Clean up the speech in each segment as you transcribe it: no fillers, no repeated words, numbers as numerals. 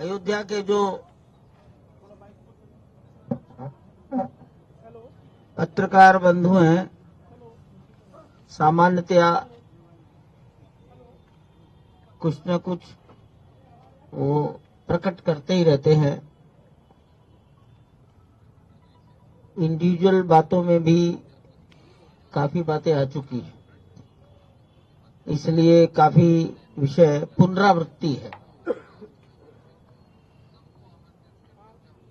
अयोध्या के जो पत्रकार बंधु हैं, सामान्यतया कुछ न कुछ वो प्रकट करते ही रहते हैं। इंडिविजुअल बातों में भी काफी बातें आ चुकी हैं, इसलिए काफी विषय पुनरावृत्ति है।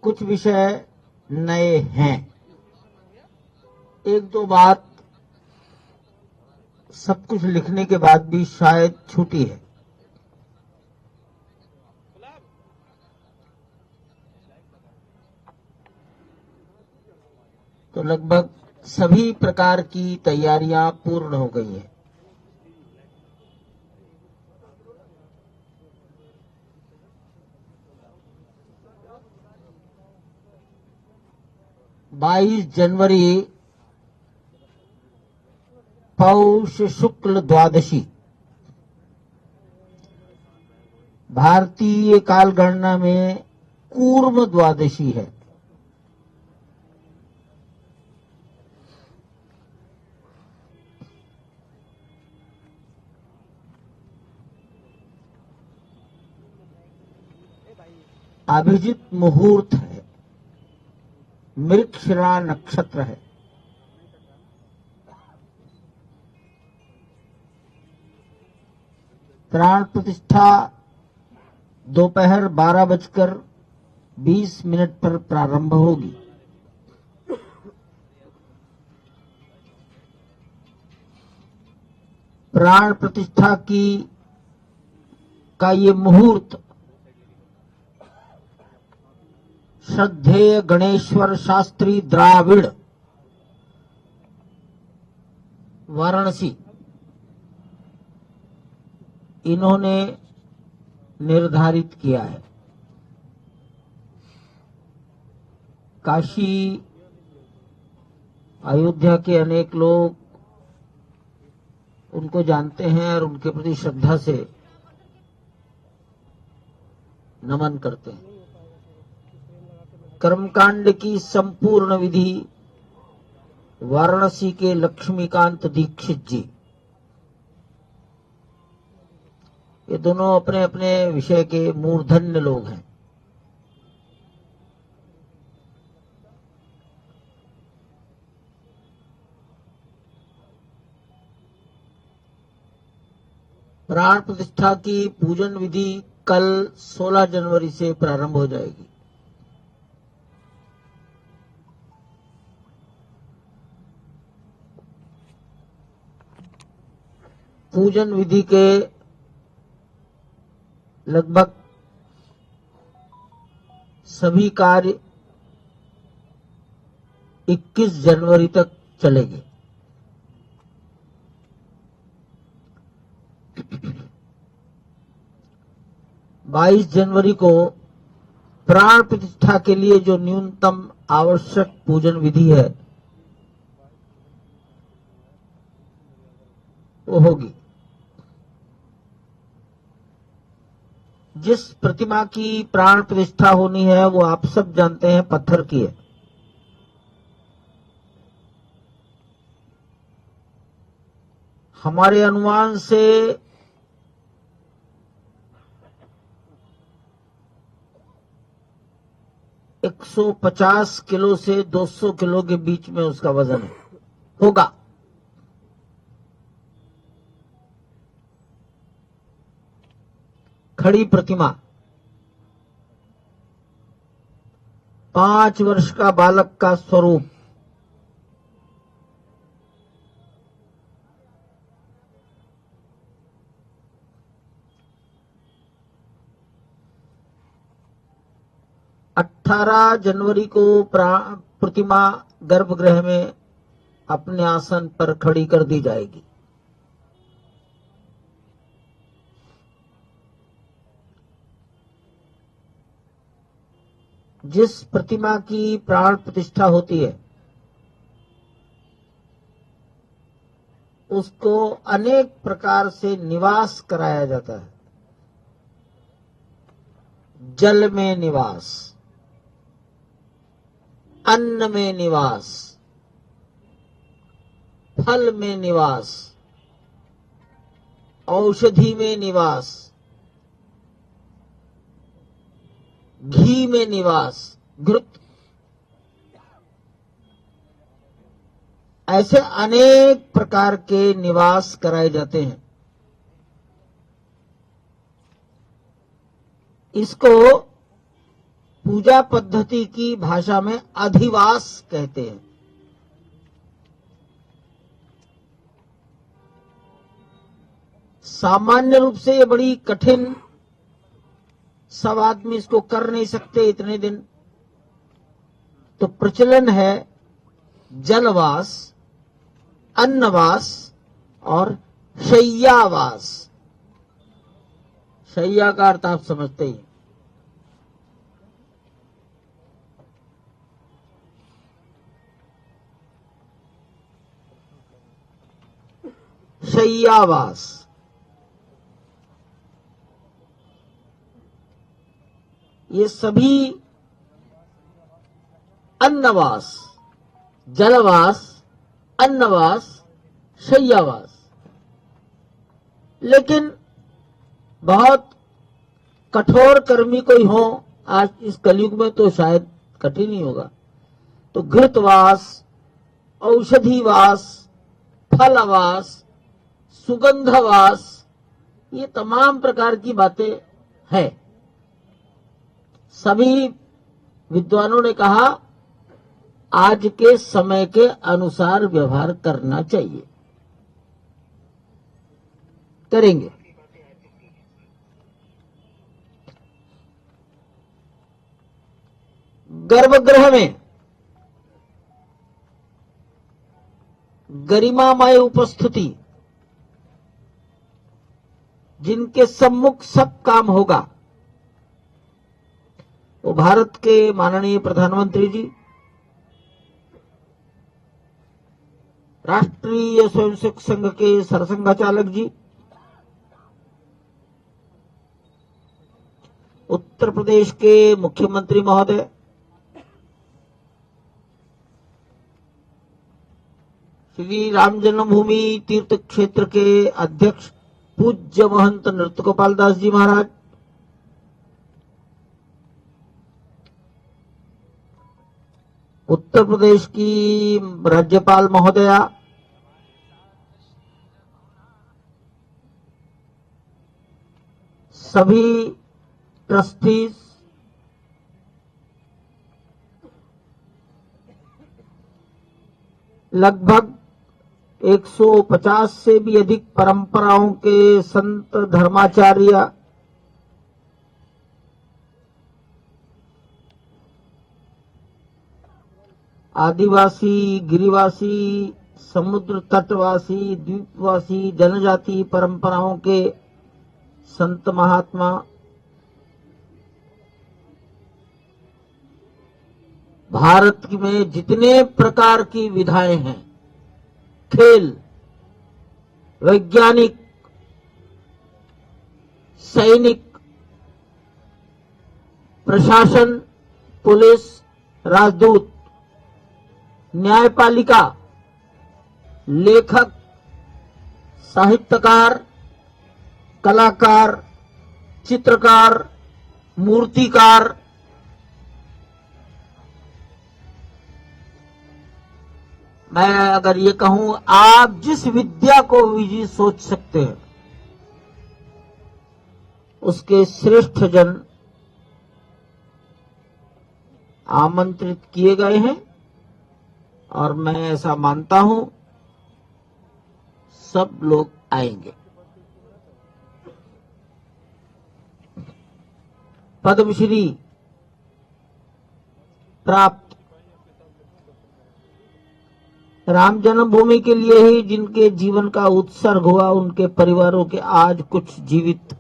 कुछ विषय नए हैं, एक दो बात सब कुछ लिखने के बाद भी शायद छूटी है। तो लगभग सभी प्रकार की तैयारियां पूर्ण हो गई हैं। बाईस जनवरी पौष शुक्ल द्वादशी भारतीय कालगणना में कूर्म द्वादशी है। अभिजित मुहूर्त है, मृगशिरा नक्षत्र है। प्राण प्रतिष्ठा दोपहर 12:20 पर प्रारंभ होगी। प्राण प्रतिष्ठा का ये मुहूर्त श्रद्धेय गणेश्वर शास्त्री द्राविड़ वाराणसी इन्होंने निर्धारित किया है। काशी अयोध्या के अनेक लोग उनको जानते हैं और उनके प्रति श्रद्धा से नमन करते हैं। कर्मकांड की संपूर्ण विधि वाराणसी के लक्ष्मीकांत दीक्षित जी, ये दोनों अपने अपने विषय के मूर्धन्य लोग हैं। प्राण प्रतिष्ठा की पूजन विधि कल 16 जनवरी से प्रारंभ हो जाएगी। पूजन विधि के लगभग सभी कार्य 21 जनवरी तक चलेंगे। बाईस जनवरी को प्राण प्रतिष्ठा के लिए जो न्यूनतम आवश्यक पूजन विधि है वो होगी। जिस प्रतिमा की प्राण प्रतिष्ठा होनी है वो आप सब जानते हैं पत्थर की है। हमारे अनुमान से 150 किलो से 200 किलो के बीच में उसका वजन होगा। खड़ी प्रतिमा 5 वर्ष का बालक का स्वरूप, अठारह जनवरी को प्रतिमा गर्भगृह में अपने आसन पर खड़ी कर दी जाएगी। जिस प्रतिमा की प्राण प्रतिष्ठा होती है उसको अनेक प्रकार से निवास कराया जाता है। जल में निवास, अन्न में निवास, फल में निवास, औषधि में निवास, घी में निवास, घृत, ऐसे अनेक प्रकार के निवास कराए जाते हैं। इसको पूजा पद्धति की भाषा में अधिवास कहते हैं। सामान्य रूप से ये बड़ी कठिन, सब आदमी इसको कर नहीं सकते इतने दिन, तो प्रचलन है जलवास, अन्नवास और शय्यावास। शय्या का अर्थ आप समझते ही। शय्यावास, ये सभी अन्नवास, जलवास, अन्नवास, शय्यावास, लेकिन बहुत कठोर कर्मी कोई हो आज इस कलयुग में तो शायद कठिन ही होगा, तो घृतवास, औषधिवास, फलवास, सुगंधवास, ये तमाम प्रकार की बातें हैं। सभी विद्वानों ने कहा आज के समय के अनुसार व्यवहार करना चाहिए, करेंगे। गर्भगृह में गरिमामय उपस्थिति, जिनके सम्मुख सब काम होगा, वो भारत के माननीय प्रधानमंत्री जी, राष्ट्रीय स्वयंसेवक संघ के सरसंघचालक जी, उत्तर प्रदेश के मुख्यमंत्री महोदय, श्री राम जन्मभूमि तीर्थ क्षेत्र के अध्यक्ष पूज्य महंत नृत्य गोपाल दास जी महाराज, उत्तर प्रदेश की राज्यपाल महोदया, सभी ट्रस्टीज, लगभग 150 से भी अधिक परंपराओं के संत, धर्माचार्य, आदिवासी, गिरिवासी, समुद्र तटवासी, द्वीपवासी, जनजाति परंपराओं के संत महात्मा, भारत में जितने प्रकार की विधाएं हैं, खेल, वैज्ञानिक, सैनिक, प्रशासन, पुलिस, राजदूत, न्यायपालिका, लेखक, साहित्यकार, कलाकार, चित्रकार, मूर्तिकार, मैं अगर ये कहूं, आप जिस विद्या को भी सोच सकते हैं उसके श्रेष्ठ जन आमंत्रित किए गए हैं, और मैं ऐसा मानता हूं सब लोग आएंगे। पद्मश्री प्राप्त राम जन्मभूमि के लिए ही जिनके जीवन का उत्सर्ग हुआ, उनके परिवारों के आज कुछ जीवित,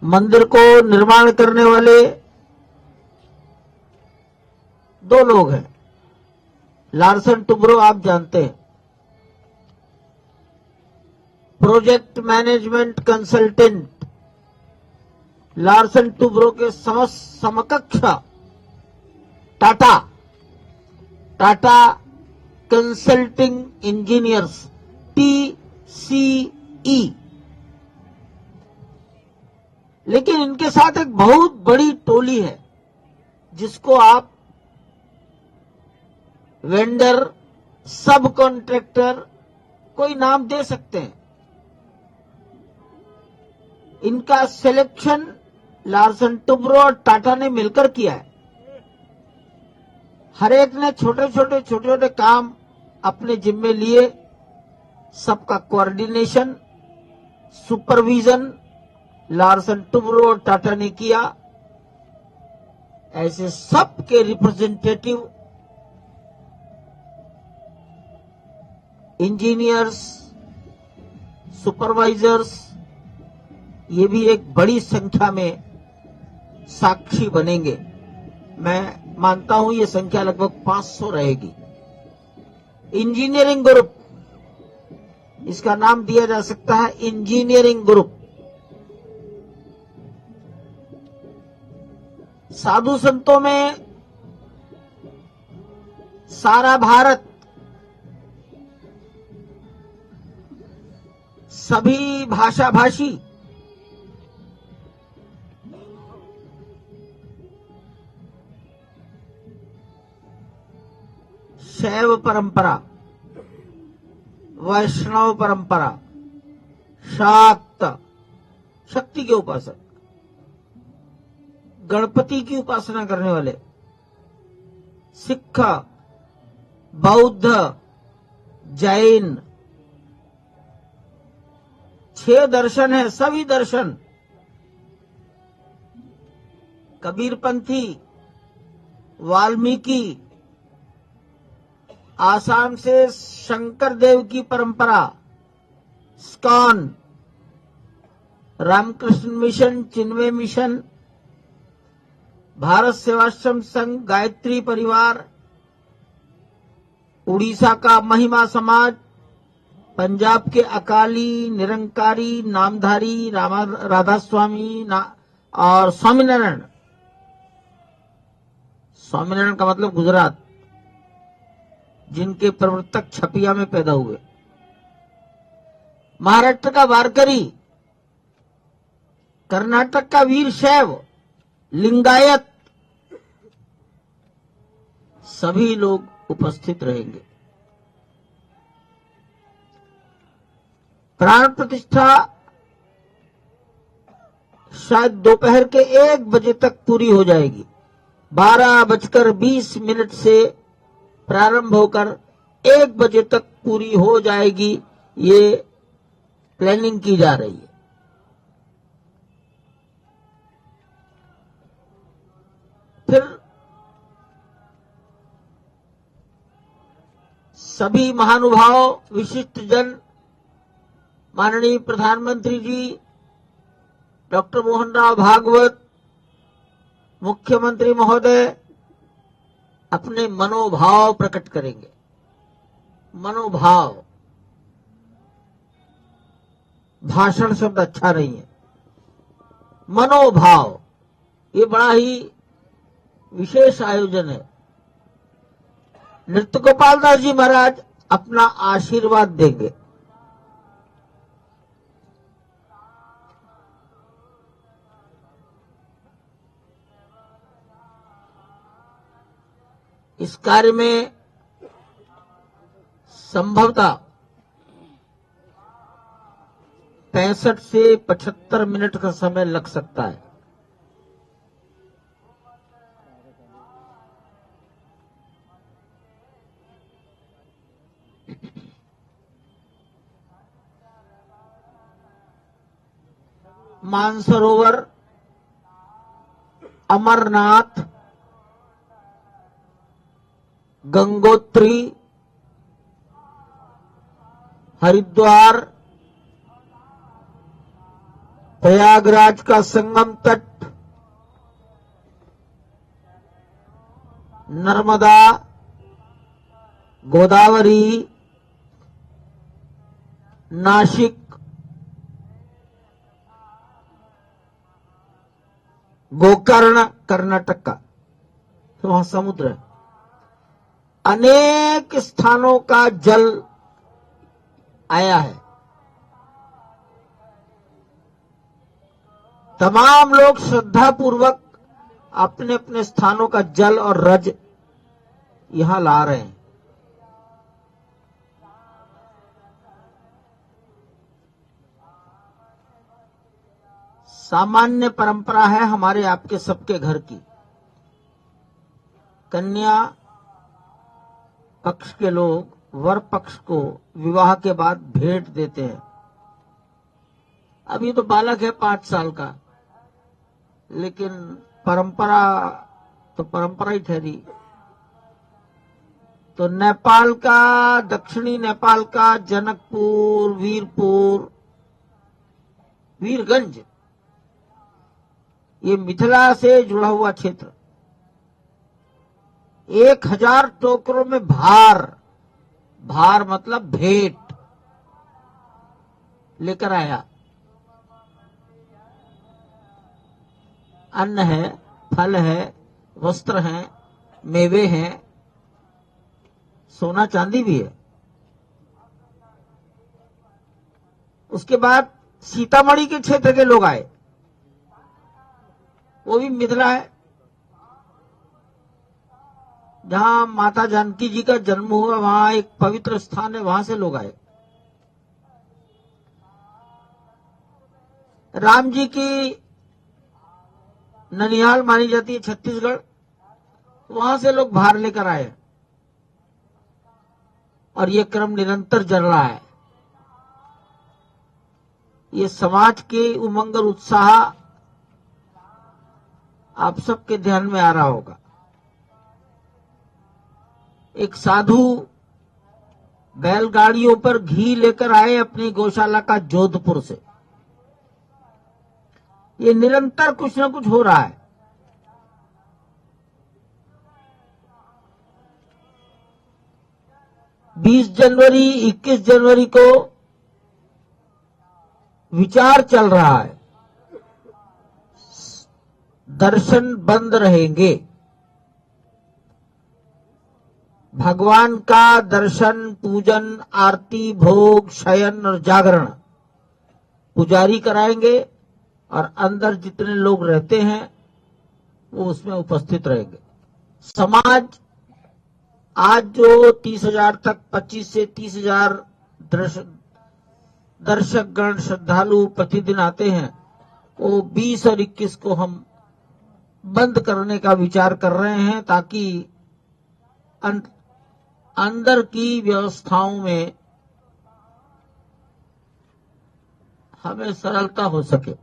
मंदिर को निर्माण करने वाले 2 लोग हैं। लार्सन टुब्रो आप जानते हैं, project management consultant Larsen Toubro के समकक्ष टाटा कंसल्टिंग इंजीनियर्स TCE, लेकिन इनके साथ एक बहुत बड़ी टोली है जिसको आप वेंडर, सब कॉन्ट्रैक्टर, कोई नाम दे सकते हैं। इनका सिलेक्शन लार्सन टुब्रो और टाटा ने मिलकर किया है। हर एक ने छोटे छोटे काम अपने जिम्मे लिए। सबका कोऑर्डिनेशन, सुपरविजन लार्सन टुब्रो और टाटा ने किया। ऐसे सबके रिप्रेजेंटेटिव इंजीनियर्स, सुपरवाइजर्स, ये भी एक बड़ी संख्या में साक्षी बनेंगे। मैं मानता हूं ये संख्या लगभग 500 रहेगी। इंजीनियरिंग ग्रुप, इसका नाम दिया जा सकता है इंजीनियरिंग ग्रुप। साधु संतों में सारा भारत, सभी भाषा भाषी, शैव परंपरा, वैष्णव परंपरा, शाक्त, शक्ति के उपासक, गणपति की उपासना करने वाले, सिख, बौद्ध, जैन, 6 दर्शन है। सभी दर्शन, कबीरपंथी, वाल्मीकि, आसाम से शंकर देव की परंपरा, स्कॉन, रामकृष्ण मिशन, चिन्मय मिशन, भारत सेवाश्रम संघ, गायत्री परिवार, उड़ीसा का महिमा समाज, पंजाब के अकाली, निरंकारी, नामधारी, राधा स्वामी और स्वामीनारायण। स्वामीनारायण का मतलब गुजरात, जिनके प्रवर्तक छपिया में पैदा हुए। महाराष्ट्र का वारकरी, कर्नाटक का वीर शैव, लिंगायत, सभी लोग उपस्थित रहेंगे। प्राण प्रतिष्ठा शायद दोपहर के 1 बजे तक पूरी हो जाएगी। 12:20 से प्रारंभ होकर 1 बजे तक पूरी हो जाएगी। ये प्लानिंग की जा रही है। फिर सभी महानुभाव, विशिष्ट जन, माननीय प्रधानमंत्री जी डॉक्टर मोहन राव भागवत, मुख्यमंत्री महोदय अपने मनोभाव प्रकट करेंगे। मनोभाव, भाषण शब्द अच्छा नहीं है, मनोभाव, ये बड़ा ही विशेष आयोजन है। नृत्य गोपाल दास जी महाराज अपना आशीर्वाद देंगे। इस कार्य में संभवतः 65 से 75 मिनट का समय लग सकता है। मानसरोवर, अमरनाथ, गंगोत्री, हरिद्वार, प्रयागराज का संगम तट, नर्मदा, गोदावरी, नासिक, गोकर्ण कर्नाटक का, तो वहां समुद्र है। अनेक स्थानों का जल आया है। तमाम लोग श्रद्धा पूर्वक अपने अपने स्थानों का जल और रज यहां ला रहे हैं। सामान्य परंपरा है हमारे आपके सबके घर की, कन्या पक्ष के लोग वर पक्ष को विवाह के बाद भेंट देते हैं। अभी तो बालक है 5 साल का, लेकिन परंपरा तो परंपरा ही ठहरी। तो नेपाल का, दक्षिणी नेपाल का जनकपुर, वीरपुर, वीरगंज, ये मिथिला से जुड़ा हुआ क्षेत्र 1000 टोकरों में भार मतलब भेंट लेकर आया। अन्न है, फल है, वस्त्र हैं, मेवे हैं, सोना चांदी भी है। उसके बाद सीतामढ़ी के क्षेत्र के लोग आए, वो भी मिथिला है, जहां माता जानकी जी का जन्म हुआ, वहां एक पवित्र स्थान है, वहां से लोग आए। राम जी की ननिहाल मानी जाती है छत्तीसगढ़, वहां से लोग भार लेकर आए और ये क्रम निरंतर चल रहा है। ये समाज के उमंग और उत्साह आप सबके ध्यान में आ रहा होगा। एक साधु बैलगाड़ियों पर घी लेकर आए अपनी गौशाला का जोधपुर से। ये निरंतर कुछ न कुछ हो रहा है। बीस जनवरी 21 जनवरी को विचार चल रहा है, दर्शन बंद रहेंगे। भगवान का दर्शन, पूजन, आरती, भोग, शयन और जागरण पुजारी कराएंगे और अंदर जितने लोग रहते हैं वो उसमें उपस्थित रहेंगे। समाज आज जो 30,000 तक 25 से 30,000 दर्शक गण श्रद्धालु प्रतिदिन आते हैं, वो 20 और 21 को हम बंद करने का विचार कर रहे हैं, ताकि अंदर की व्यवस्थाओं में हमें सरलता हो सके।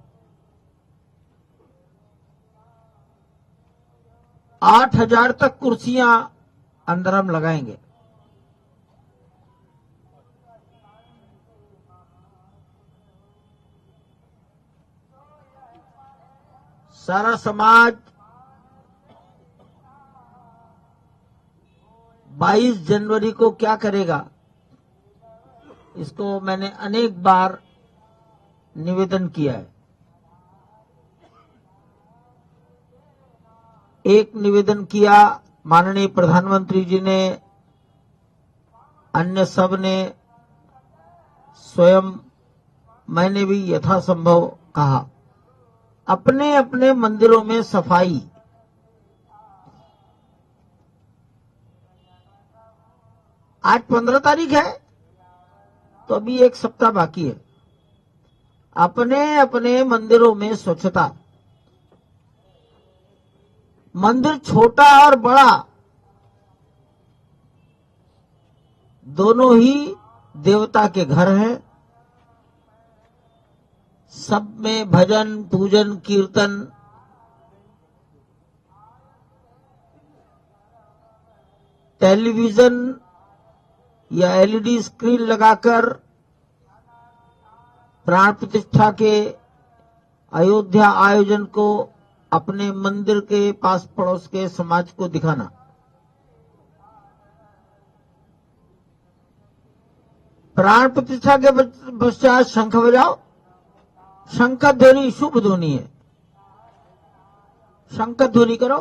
8,000 तक कुर्सियां अंदर हम लगाएंगे। सारा समाज 22 जनवरी को क्या करेगा, इसको मैंने अनेक बार निवेदन किया है। एक निवेदन किया माननीय प्रधानमंत्री जी ने, अन्य सब ने, स्वयं मैंने भी यथासंभव कहा, अपने अपने मंदिरों में सफाई। आज 15 तारीख है, तो अभी एक सप्ताह बाकी है। अपने अपने मंदिरों में स्वच्छता। मंदिर छोटा और बड़ा दोनों ही देवता के घर हैं। सब में भजन, पूजन, कीर्तन, टेलीविजन या एलईडी स्क्रीन लगाकर प्राण प्रतिष्ठा के अयोध्या आयोजन को अपने मंदिर के पास पड़ोस के समाज को दिखाना। प्राण प्रतिष्ठा के पश्चात शंख बजाओ। शंख ध्वनि शुभ ध्वनि है। शंख ध्वनि करो।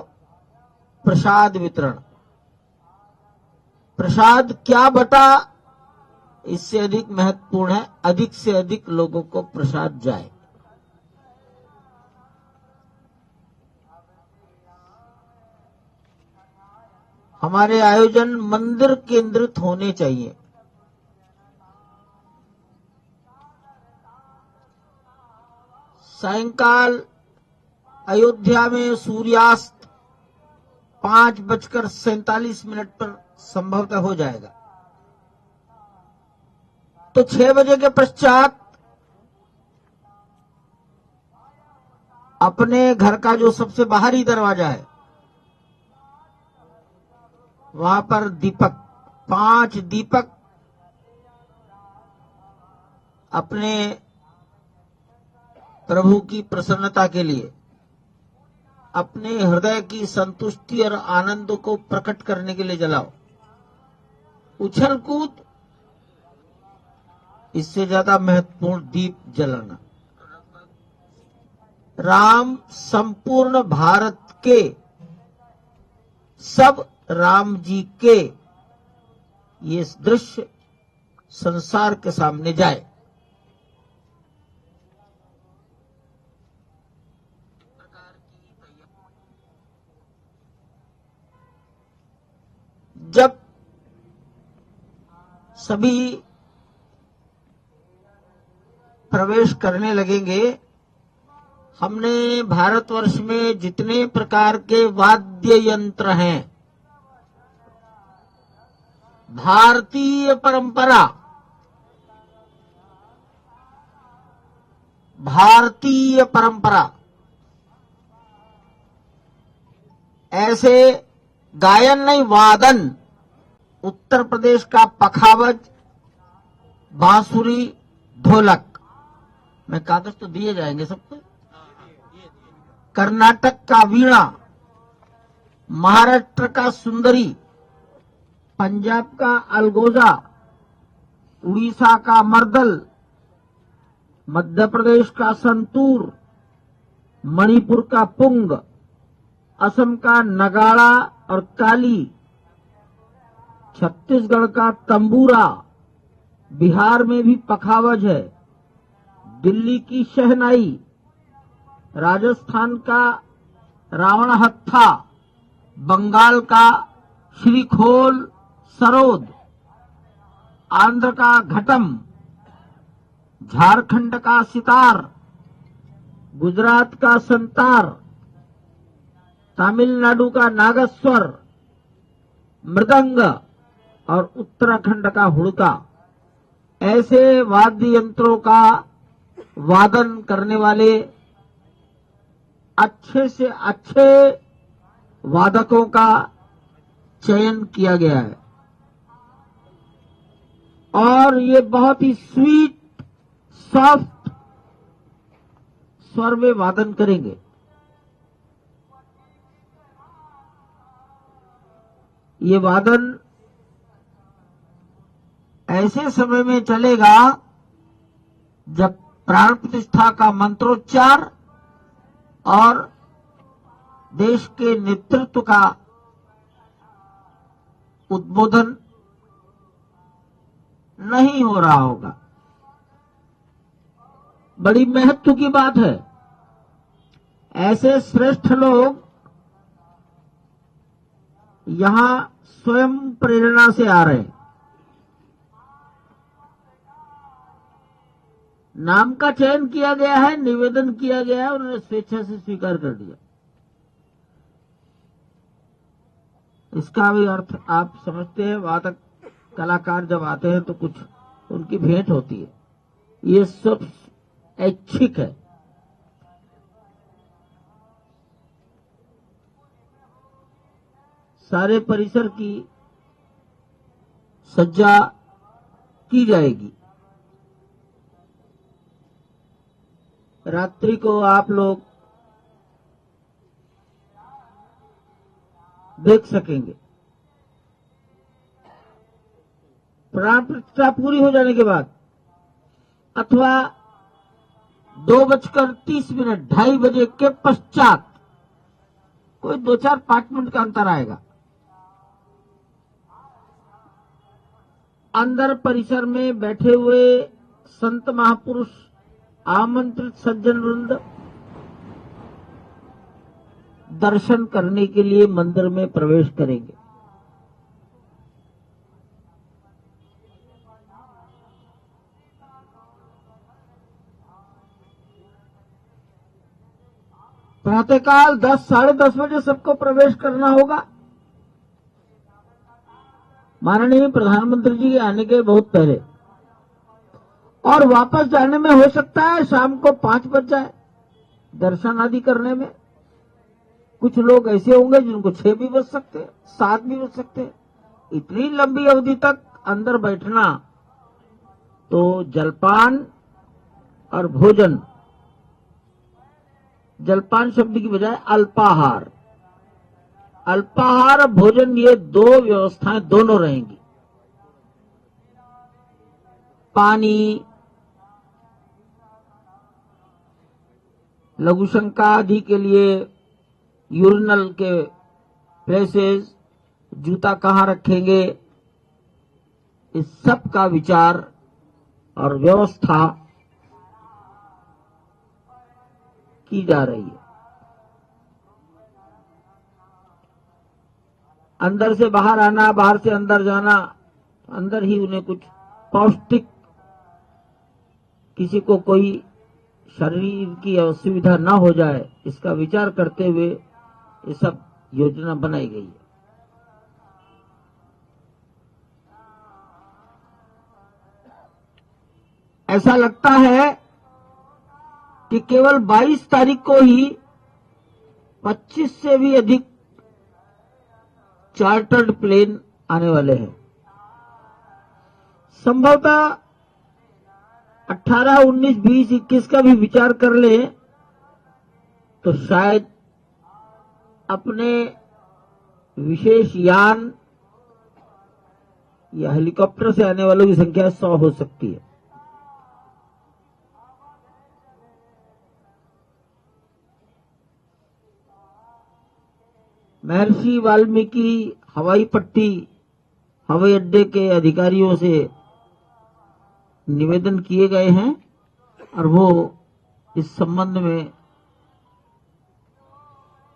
प्रसाद वितरण। प्रसाद क्या बटा, इससे अधिक महत्वपूर्ण है अधिक से अधिक लोगों को प्रसाद जाए। हमारे आयोजन मंदिर केंद्रित होने चाहिए। सायंकाल अयोध्या में सूर्यास्त 5:47 पर संभवतः हो जाएगा, तो 6 बजे के पश्चात अपने घर का जो सबसे बाहरी दरवाजा है वहां पर दीपक, 5 दीपक अपने प्रभु की प्रसन्नता के लिए, अपने हृदय की संतुष्टि और आनंद को प्रकट करने के लिए जलाओ। उछल कूद, इससे ज्यादा महत्वपूर्ण दीप जलाना। राम संपूर्ण भारत के, सब राम जी के, ये दृश्य संसार के सामने जाए। जब सभी प्रवेश करने लगेंगे, हमने भारतवर्ष में जितने प्रकार के वाद्य यंत्र हैं, भारतीय परंपरा, भारतीय परंपरा, ऐसे गायन नहीं वादन, उत्तर प्रदेश का पखावज, बांसुरी, ढोलक, मैं कागज तो दिए जाएंगे सबको, कर्नाटक का वीणा, महाराष्ट्र का सुंदरी, पंजाब का अलगोजा, उड़ीसा का मर्दल, मध्य प्रदेश का संतूर, मणिपुर का पुंग, असम का नगाड़ा और काली, छत्तीसगढ़ का तंबूरा, बिहार में भी पखावज है, दिल्ली की शहनाई, राजस्थान का रावण हत्था, बंगाल का श्रीखोल सरोद, आंध्र का घटम, झारखंड का सितार, गुजरात का संतार, तमिलनाडु का नागस्वर, मृदंग और उत्तराखंड का हुड़का, ऐसे वाद्य यंत्रों का वादन करने वाले अच्छे से अच्छे वादकों का चयन किया गया है और ये बहुत ही स्वीट सॉफ्ट स्वर में वादन करेंगे। ये वादन ऐसे समय में चलेगा जब प्राण प्रतिष्ठा का मंत्रोच्चार और देश के नेतृत्व का उद्बोधन नहीं हो रहा होगा। बड़ी महत्व की बात है, ऐसे श्रेष्ठ लोग यहां स्वयं प्रेरणा से आ रहे हैं। नाम का चयन किया गया है, निवेदन किया गया है, उन्होंने स्वेच्छा से स्वीकार कर दिया। इसका भी अर्थ आप समझते हैं, वादक कलाकार जब आते हैं तो कुछ उनकी भेंट होती है, ये सब ऐच्छिक है। सारे परिसर की सज्जा की जाएगी। रात्रि को आप लोग देख सकेंगे। प्राण प्रतिष्ठा पूरी हो जाने के बाद अथवा 2:30 2:30 2:30 के पश्चात कोई 2-4-5 मिनट का अंतर आएगा। अंदर परिसर में बैठे हुए संत महापुरुष, आमंत्रित सज्जन वृंद दर्शन करने के लिए मंदिर में प्रवेश करेंगे। प्रातःकाल 10, साढ़े 10 बजे सबको प्रवेश करना होगा। माननीय प्रधानमंत्री जी के आने के बहुत पहले, और वापस जाने में हो सकता है शाम को 5 बज जाए दर्शन आदि करने में। कुछ लोग ऐसे होंगे जिनको 6 भी बज सकते हैं, 7 भी बज सकते हैं। इतनी लंबी अवधि तक अंदर बैठना, तो जलपान और भोजन, जलपान शब्द की बजाय अल्पाहार, अल्पाहार और भोजन, ये 2 व्यवस्थाएं दोनों रहेंगी। पानी, लघुशंका आदि के लिए यूरिनल के प्लेसेस, जूता कहाँ रखेंगे, इस सब का विचार और व्यवस्था की जा रही है। अंदर से बाहर आना, बाहर से अंदर जाना, अंदर ही उन्हें कुछ पौष्टिक, किसी को कोई शरीर की असुविधा ना हो जाए, इसका विचार करते हुए ये सब योजना बनाई गई है। ऐसा लगता है कि केवल 22 तारीख को ही 25 से भी अधिक चार्टर्ड प्लेन आने वाले हैं। संभवतः 18, 19, 20, 21 का भी विचार कर ले तो शायद अपने विशेष यान या हेलीकॉप्टर से आने वालों की संख्या 100 हो सकती है। महर्षि वाल्मीकि हवाई पट्टी, हवाई अड्डे के अधिकारियों से निवेदन किए गए हैं और वो इस संबंध में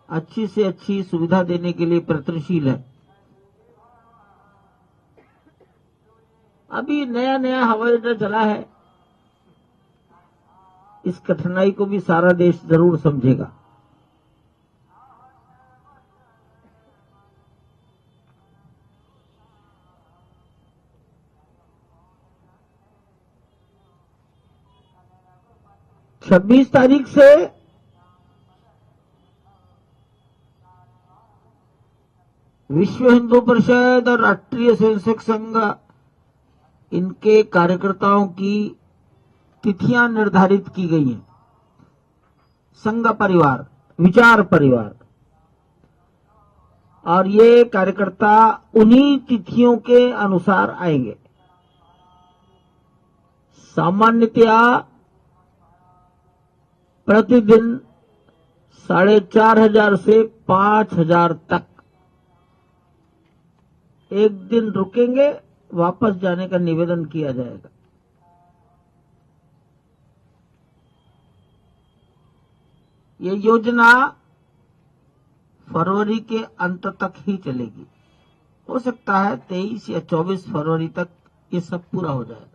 अच्छी से अच्छी सुविधा देने के लिए प्रयत्नशील है। अभी नया नया हवाई अड्डा चला है, इस कठिनाई को भी सारा देश जरूर समझेगा। छब्बीस तारीख से विश्व हिंदू परिषद और राष्ट्रीय स्वयंसेवक संघ, इनके कार्यकर्ताओं की तिथियां निर्धारित की गई हैं। संघ परिवार, विचार परिवार, और ये कार्यकर्ता उन्हीं तिथियों के अनुसार आएंगे। सामान्यतया प्रतिदिन 4,500 से 5,000 तक एक दिन रुकेंगे, वापस जाने का निवेदन किया जाएगा। ये योजना फरवरी के अंत तक ही चलेगी। हो सकता है 23 या 24 फरवरी तक ये सब पूरा हो जाएगा।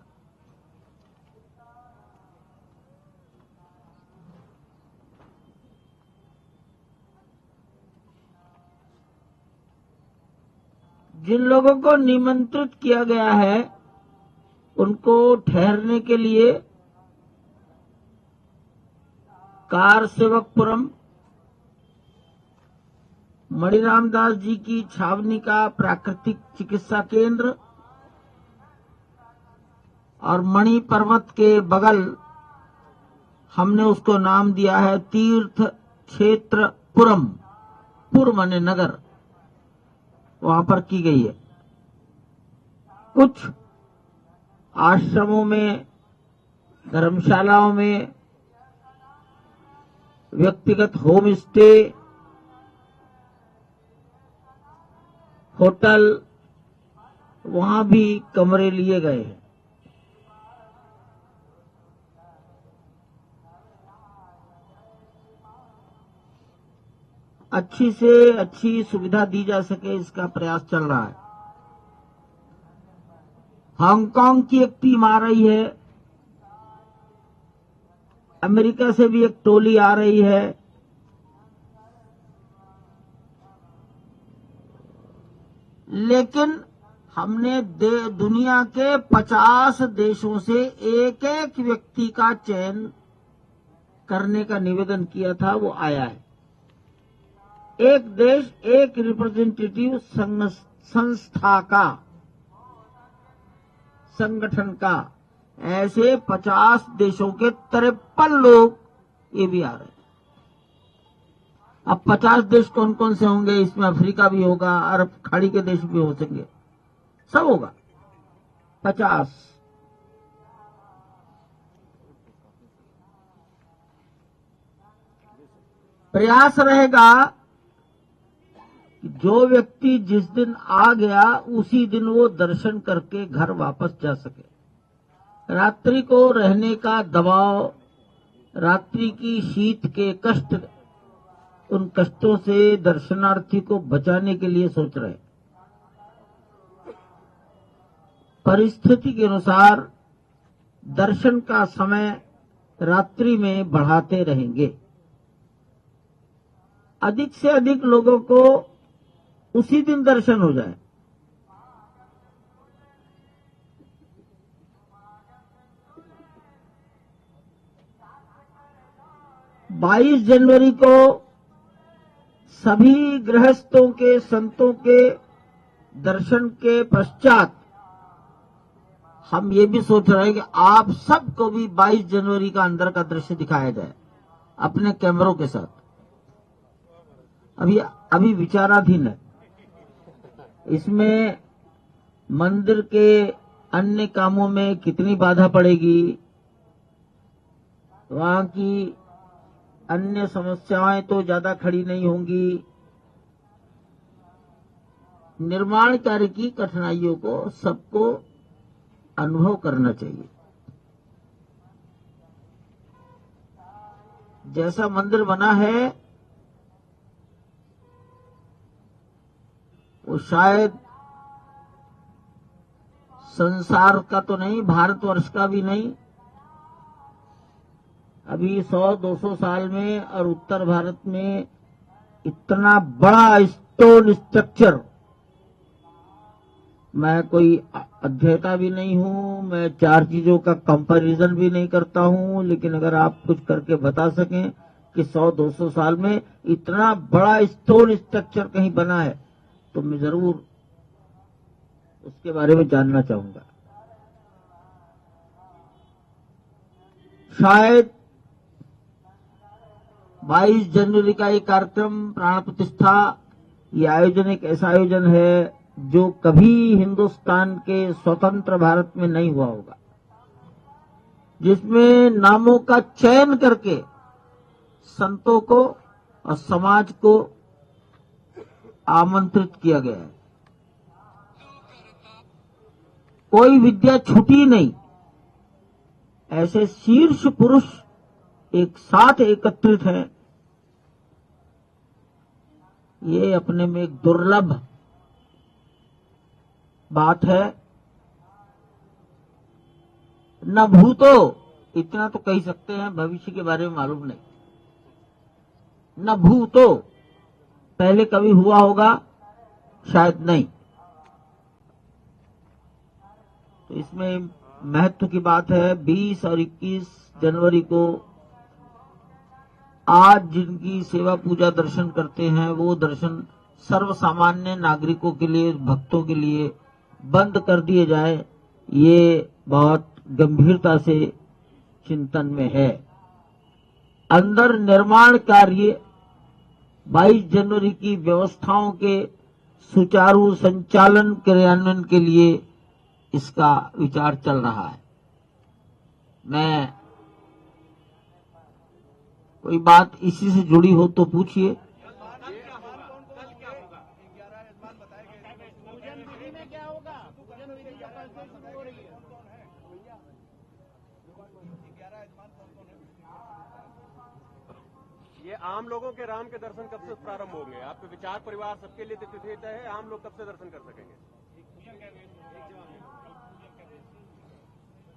जिन लोगों को निमंत्रित किया गया है उनको ठहरने के लिए कारसेवकपुरम, मणिराम दास जी की छावनी का प्राकृतिक चिकित्सा केंद्र और मणि पर्वत के बगल हमने उसको नाम दिया है तीर्थ क्षेत्र पुरम, पुर माने नगर, वहां पर की गई है। कुछ आश्रमों में, धर्मशालाओं में, व्यक्तिगत होम स्टे होटल, वहां भी कमरे लिए गए हैं। अच्छी से अच्छी सुविधा दी जा सके, इसका प्रयास चल रहा है। हांगकांग की एक टीम आ रही है, अमेरिका से भी एक टोली आ रही है। लेकिन हमने दुनिया के 50 देशों से एक एक व्यक्ति का चयन करने का निवेदन किया था, वो आया है। एक देश एक रिप्रेजेंटेटिव संस्था का, संगठन का, ऐसे 50 देशों के 53 लोग ये भी आ रहे हैं। अब 50 देश कौन कौन से होंगे? इसमें अफ्रीका भी होगा, अरब खाड़ी के देश भी हो सकेंगे, सब होगा 50। प्रयास रहेगा कि जो व्यक्ति जिस दिन आ गया उसी दिन वो दर्शन करके घर वापस जा सके। रात्रि को रहने का दबाव, रात्रि की शीत के कष्ट, उन कष्टों से दर्शनार्थी को बचाने के लिए सोच रहे हैं। परिस्थिति के अनुसार दर्शन का समय रात्रि में बढ़ाते रहेंगे। अधिक से अधिक लोगों को उसी दिन दर्शन हो जाए। बाईस जनवरी को सभी गृहस्थों के, संतों के दर्शन के पश्चात हम ये भी सोच रहे हैं कि आप सबको भी 22 जनवरी का अंदर का दृश्य दिखाया जाए अपने कैमरों के साथ। अभी विचाराधीन है। इसमें मंदिर के अन्य कामों में कितनी बाधा पड़ेगी, वहां की अन्य समस्याएं तो ज्यादा खड़ी नहीं होंगी। निर्माण कार्य की कठिनाइयों को सबको अनुभव करना चाहिए। जैसा मंदिर बना है वो शायद संसार का तो नहीं, भारतवर्ष का भी नहीं। अभी 100-200 साल में और उत्तर भारत में इतना बड़ा स्टोन स्ट्रक्चर, मैं कोई अध्येता भी नहीं हूं, मैं 4 चीजों का कंपैरिजन भी नहीं करता हूं, लेकिन अगर आप कुछ करके बता सकें कि 100-200 साल में इतना बड़ा स्टोन स्ट्रक्चर कहीं बना है तो मैं जरूर उसके बारे में जानना चाहूंगा। शायद 22 जनवरी का ये कार्यक्रम प्राण प्रतिष्ठा, ये आयोजन एक ऐसा आयोजन है जो कभी हिंदुस्तान के स्वतंत्र भारत में नहीं हुआ होगा, जिसमें नामों का चयन करके संतों को और समाज को आमंत्रित किया गया है। कोई विद्या छूटी नहीं। ऐसे शीर्ष पुरुष एक साथ एकत्रित हैं, ये अपने में एक दुर्लभ बात है। न भूतो, इतना तो कह सकते हैं, भविष्य के बारे में मालूम नहीं। न भूतो, पहले कभी हुआ होगा शायद नहीं। तो इसमें महत्व की बात है। 20 और 21 जनवरी को आज जिनकी सेवा पूजा दर्शन करते हैं वो दर्शन सर्वसामान्य नागरिकों के लिए, भक्तों के लिए बंद कर दिए जाए, ये बहुत गंभीरता से चिंतन में है। अंदर निर्माण कार्य 22 जनवरी की व्यवस्थाओं के सुचारू संचालन क्रियान्वयन के लिए इसका विचार चल रहा है। मैं कोई बात इसी से जुड़ी हो तो पूछिए। आम लोगों के राम के दर्शन कब से प्रारंभ होंगे? आपके विचार परिवार सबके लिए तिथि तय है, आम लोग कब से दर्शन कर सकेंगे?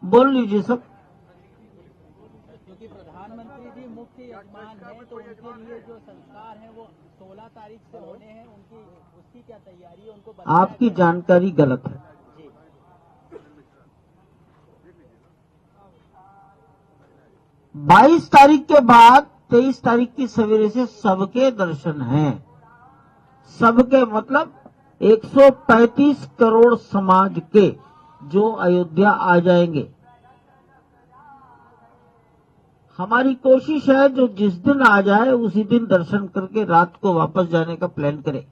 बोल लीजिए सब। क्योंकि प्रधानमंत्री जी मुख्य यजमान हैं, तो उनके लिए जो संस्कार हैं वो 16 तारीख से होने हैं, उसकी क्या तैयारी है? उनको आपकी जानकारी गलत है। जी। 22 तारीख के बाद 23 तारीख की सवेरे से सबके दर्शन हैं। सबके मतलब 135 करोड़ समाज के जो अयोध्या आ जाएंगे। हमारी कोशिश है जो जिस दिन आ जाए उसी दिन दर्शन करके रात को वापस जाने का प्लान करे।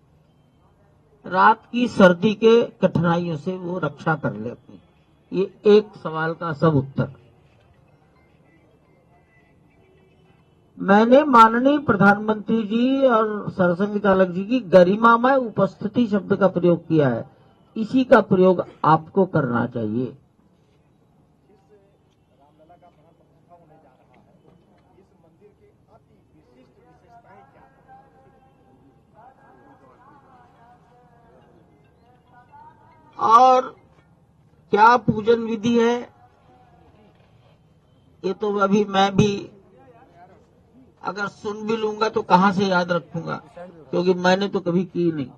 रात की सर्दी के कठिनाइयों से वो रक्षा कर ले अपनी। ये एक सवाल का सब उत्तर। मैंने माननीय प्रधानमंत्री जी और सरसंघ चालक जी की गरिमामय उपस्थिति शब्द का प्रयोग किया है। इसी का प्रयोग आपको करना चाहिए। और क्या पूजन विधि है, ये तो अभी मैं भी अगर सुन भी लूंगा तो कहां से याद रखूंगा, क्योंकि मैंने तो कभी की नहीं।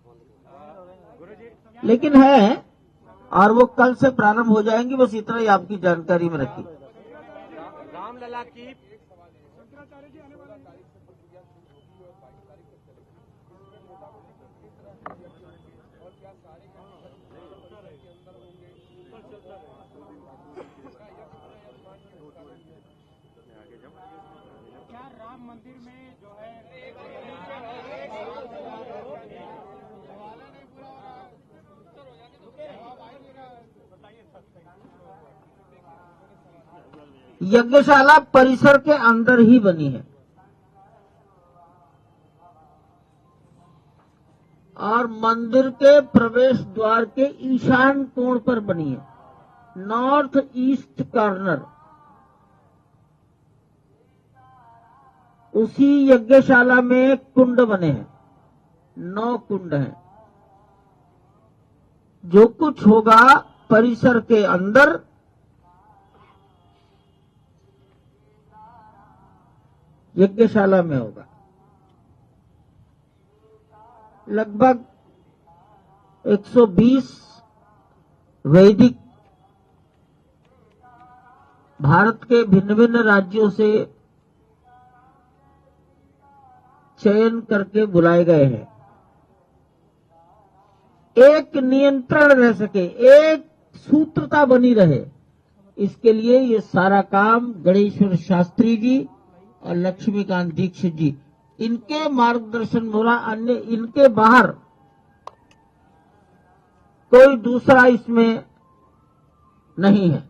लेकिन है, और वो कल से प्रारंभ हो जाएंगी। बस इतना ही आपकी जानकारी में रखी। रामलला की क्या राम मंदिर में जो है यज्ञशाला परिसर के अंदर ही बनी है और मंदिर के प्रवेश द्वार के ईशान कोण पर बनी है, नॉर्थ ईस्ट कॉर्नर। उसी यज्ञशाला में कुंड बने हैं, 9 कुंड हैं। जो कुछ होगा परिसर के अंदर यज्ञशाला में होगा। लगभग 120 वैदिक भारत के भिन्न भिन्न राज्यों से चयन करके बुलाए गए हैं। एक नियंत्रण रह सके, एक सूत्रता बनी रहे, इसके लिए ये सारा काम गणेश्वर शास्त्री जी और लक्ष्मीकांत दीक्षित जी, इनके मार्गदर्शन में हो रहा। अन्य इनके बाहर कोई दूसरा इसमें नहीं है।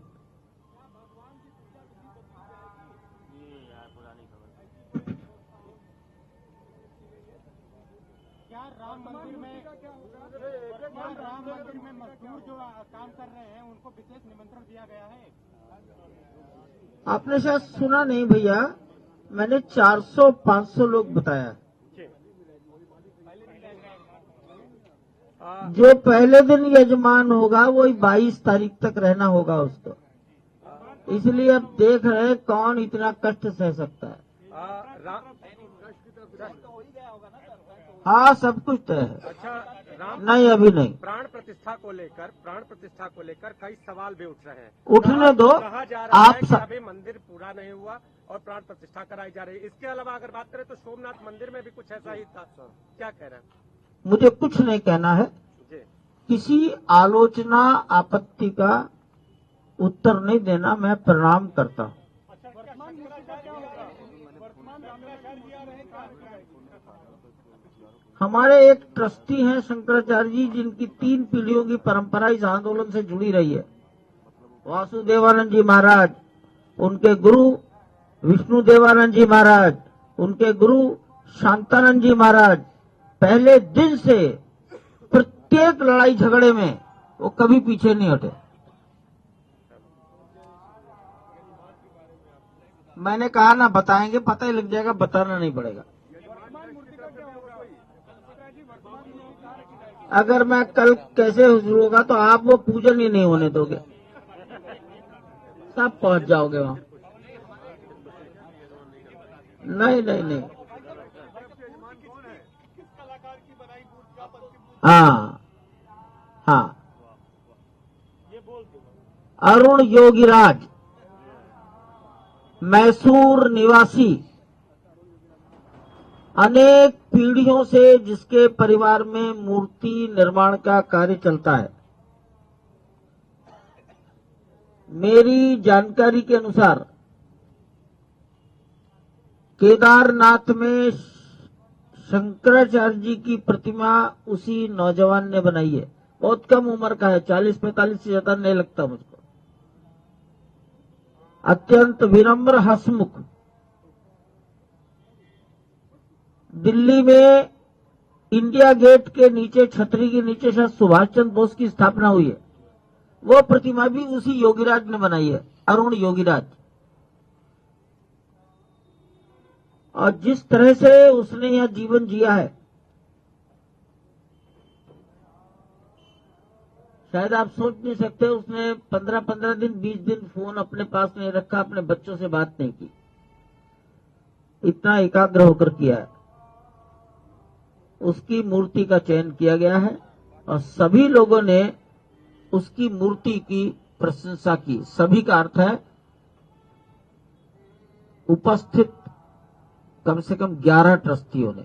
क्या राम मंदिर में मजदूर जो काम कर रहे हैं उनको विशेष निमंत्रण दिया गया है? आपने शायद सुना नहीं भैया, मैंने 400-500 लोग बताया। जो पहले दिन यजमान होगा वही 22 तारीख तक रहना होगा उसको। इसलिए अब देख रहे हैं कौन इतना कष्ट सह सकता है। हाँ, सब कुछ तय है। अच्छा, नहीं, अभी नहीं। प्राण प्रतिष्ठा को लेकर कई सवाल भी उठ रहे हैं। उठने दो। कहा जा रहा आप है कि अभी मंदिर पूरा नहीं हुआ और प्राण प्रतिष्ठा कराई जा रही है। इसके अलावा अगर बात करें तो सोमनाथ मंदिर में भी कुछ ऐसा ही था, क्या कह रहे हैं? मुझे कुछ नहीं कहना है। किसी आलोचना आपत्ति का उत्तर नहीं देना। मैं प्रणाम करता हूँ। हमारे एक ट्रस्टी हैं शंकराचार्य जी, जिनकी 3 पीढ़ियों की परंपरा इस आंदोलन से जुड़ी रही है। वासुदेवानंद जी महाराज, उनके गुरु विष्णु देवानंद जी महाराज, उनके गुरु शांतानंद जी महाराज, पहले दिन से प्रत्येक लड़ाई झगड़े में वो कभी पीछे नहीं हटे। मैंने कहा ना बताएंगे, पता ही लग जाएगा, बताना नहीं पड़ेगा। अगर मैं कल कैसे शुरू होगा तो आप वो पूजन ही नहीं होने दोगे, सब पहुंच जाओगे वहां। नहीं नहीं नहीं, हाँ हाँ, अरुण योगीराज, मैसूर निवासी, अनेक पीढ़ियों से जिसके परिवार में मूर्ति निर्माण का कार्य चलता है। मेरी जानकारी के अनुसार केदारनाथ में शंकराचार्य जी की प्रतिमा उसी नौजवान ने बनाई है। बहुत कम उम्र का है, 40-45 से ज्यादा नहीं लगता मुझको। अत्यंत विनम्र, हंसमुख। दिल्ली में इंडिया गेट के नीचे, छतरी के नीचे शायद सुभाष चंद्र बोस की स्थापना हुई है। वो प्रतिमा भी उसी योगीराज ने बनाई है, अरुण योगीराज। और जिस तरह से उसने यह जीवन जिया है, शायद आप सोच नहीं सकते। उसने 15-15 दिन, 20 दिन फोन अपने पास नहीं रखा, अपने बच्चों से बात नहीं की, इतना एकाग्र होकर किया है। उसकी मूर्ति का चयन किया गया है और सभी लोगों ने उसकी मूर्ति की प्रशंसा की। सभी का अर्थ है उपस्थित कम से कम 11 ट्रस्टियों ने।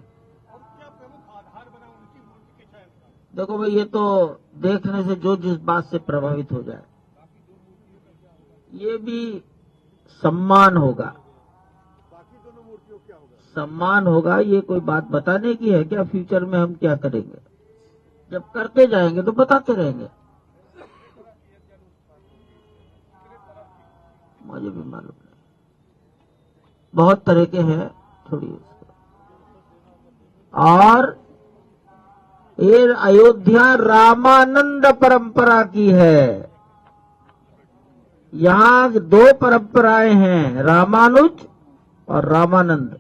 देखो भाई, ये तो देखने से जो जिस बात से प्रभावित हो जाए, ये भी सम्मान होगा। सम्मान होगा, ये कोई बात बताने की है क्या? फ्यूचर में हम क्या करेंगे, जब करते जाएंगे तो बताते रहेंगे। मुझे भी मालूम नहीं, बहुत तरह के हैं थोड़ी उसको। और ये अयोध्या रामानंद परंपरा की है। यहाँ 2 परंपराएं हैं, रामानुज और रामानंद।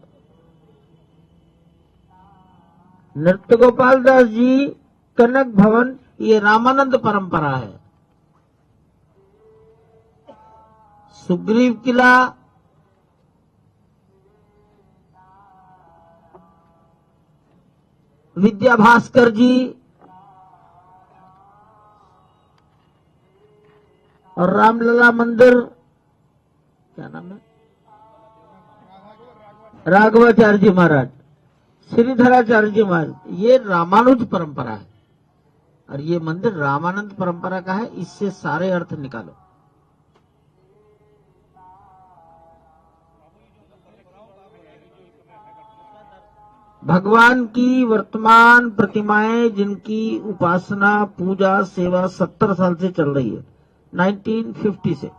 नृत्य गोपाल दास जी, कनक भवन, ये रामानंद परंपरा है। सुग्रीव किला, विद्या भास्कर जी और रामलला मंदिर, क्या नाम है, राघवाचार्य जी महाराज, श्रीधराचार्य जी महाराज, ये रामानुज परंपरा है। और ये मंदिर रामानंद परंपरा का है। इससे सारे अर्थ निकालो। भगवान की वर्तमान प्रतिमाएं जिनकी उपासना, पूजा, सेवा 70 साल से चल रही है, 1950 से,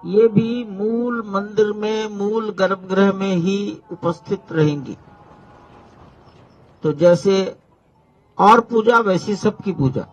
ये भी मूल मंदिर में, मूल गर्भगृह में ही उपस्थित रहेंगी। तो जैसे और पूजा, वैसी सबकी पूजा।